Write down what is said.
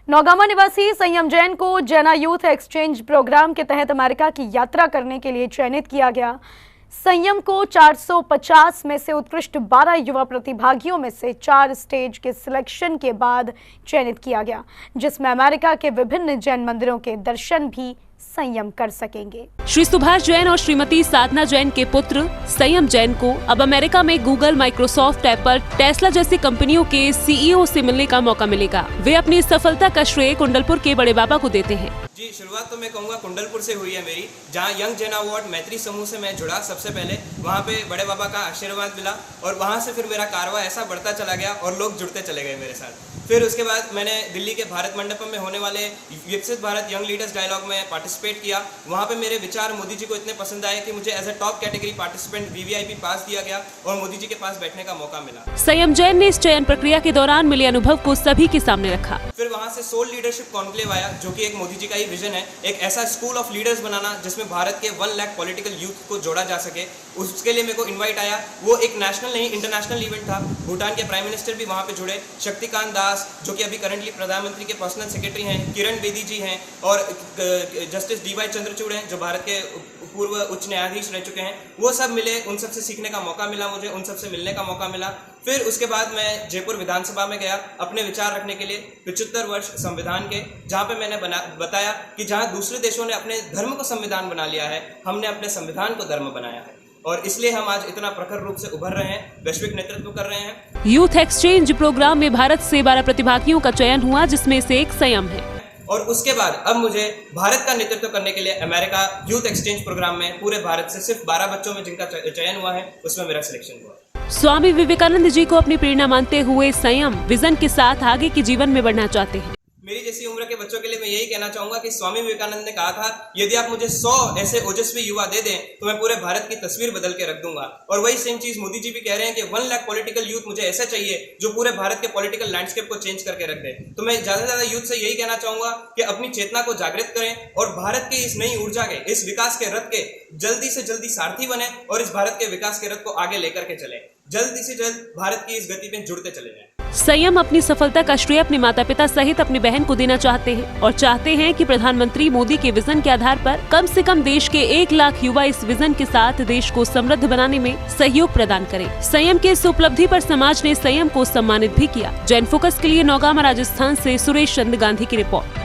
नौगामा निवासी संयम जैन को जैना यूथ एक्सचेंज प्रोग्राम के तहत अमेरिका की यात्रा करने के लिए चयनित किया गया। संयम को 450 में से उत्कृष्ट 12 युवा प्रतिभागियों में से 4 स्टेज के सिलेक्शन के बाद चयनित किया गया, जिसमें अमेरिका के विभिन्न जैन मंदिरों के दर्शन भी संयम कर सकेंगे। श्री सुभाष जैन और श्रीमती साधना जैन के पुत्र संयम जैन को अब अमेरिका में गूगल, माइक्रोसॉफ्ट, एप्पल, टेस्ला जैसी कंपनियों के सीईओ से मिलने का मौका मिलेगा। वे अपनी सफलता का श्रेय कुंडलपुर के बड़े बाबा को देते हैं। जी, शुरुआत तो मैं कहूँगा कुंडलपुर से हुई है मेरी, जहाँ यंग जैन अवार्ड मैत्री समूह से मैं जुड़ा। सबसे पहले वहाँ पे बड़े बाबा का आशीर्वाद मिला और वहाँ से फिर मेरा कारवा ऐसा बढ़ता चला गया और लोग जुड़ते चले गए मेरे साथ। फिर उसके बाद मैंने दिल्ली के भारत मंडपम में होने वाले विकसित भारत यंग लीडर्स डायलॉग में पार्टिसिपेट किया। वहाँ पे मेरे विचार मोदी जी को इतने पसंद आए कि मुझे as a top category participant VVIP pass दिया गया और मोदी जी के पास बैठने का मौका मिला। संयम जैन ने इस चयन प्रक्रिया के दौरान मिले अनुभव को सभी के सामने रखा। फिर वहाँ से सोल लीडरशिप कॉन्क्लेव आया, जो कि एक मोदी जी का ही विजन है, एक ऐसा स्कूल ऑफ लीडर्स बनाना जिसमें भारत के 1 लाख पॉलिटिकल यूथ को जोड़ा जा सके। उसके लिए मेरे को इन्वाइट आया। वो एक नेशनल नहीं इंटरनेशनल इवेंट था। भूटान के प्राइम मिनिस्टर भी वहाँ पे जुड़े, शक्तिकांत दास जो कि अभी करंटली प्रधानमंत्री के पर्सनल सेक्रेटरी हैं, किरण बेदी जी हैं और जस्टिस डीवाई चंद्रचूड़ हैं जो भारत के पूर्व उच्च न्यायाधीश रह चुके हैं। वो सब मिले, उन सब से सीखने का मौका मिला, मुझे उन सब से मिलने का मौका मिला। फिर उसके बाद मैं जयपुर विधानसभा में गया अपने विचार रखने के लिए 75 वर्ष संविधान के, जहाँ पे मैंने बताया कि जहाँ दूसरे देशों ने अपने धर्म को संविधान बना लिया है, हमने अपने संविधान को धर्म बनाया है और इसलिए हम आज इतना प्रखर रूप से उभर रहे हैं, वैश्विक नेतृत्व कर रहे हैं। यूथ एक्सचेंज प्रोग्राम में भारत से 12 प्रतिभागियों का चयन हुआ, जिसमें से एक संयम है। और उसके बाद अब मुझे भारत का नेतृत्व करने के लिए अमेरिका यूथ एक्सचेंज प्रोग्राम में पूरे भारत से सिर्फ 12 बच्चों में जिनका चयन हुआ है, उसमें मेरा सिलेक्शन हुआ। स्वामी विवेकानंद जी को अपनी प्रेरणा मानते हुए संयम विजन के साथ आगे के जीवन में बढ़ना चाहते हैं। मेरी जैसी उम्र के बच्चों के लिए मैं यही कहना चाहूंगा कि स्वामी विवेकानंद ने कहा था, यदि आप मुझे 100 ऐसे ओजस्वी युवा दे दें तो मैं पूरे भारत की तस्वीर बदल के रख दूंगा। और वही सेम चीज मोदी जी भी कह रहे हैं कि 1 लाख पॉलिटिकल यूथ मुझे ऐसा चाहिए जो पूरे भारत के पॉलिटिकल लैंडस्केप को चेंज करके रख दे। तो मैं ज्यादा से ज्यादा यूथ से यही कहना चाहूंगा कि अपनी चेतना को जागृत करें और भारत के इस नई ऊर्जा के, इस विकास के रथ के जल्दी से जल्दी सारथी बने और इस भारत के विकास के रथ को आगे लेकर के चले। जल्दी से जल्द भारत की इस गति में जुड़ते चले जाएं। संयम अपनी सफलता का श्रेय अपने माता पिता सहित अपनी बहन को देना चाहते हैं और चाहते हैं कि प्रधानमंत्री मोदी के विजन के आधार पर कम से कम देश के 1 लाख युवा इस विजन के साथ देश को समृद्ध बनाने में सहयोग प्रदान करें। संयम के इस उपलब्धि पर समाज ने संयम को सम्मानित भी किया। जैन फोकस के लिए नौगामा राजस्थान से सुरेश चंद्र गांधी की रिपोर्ट।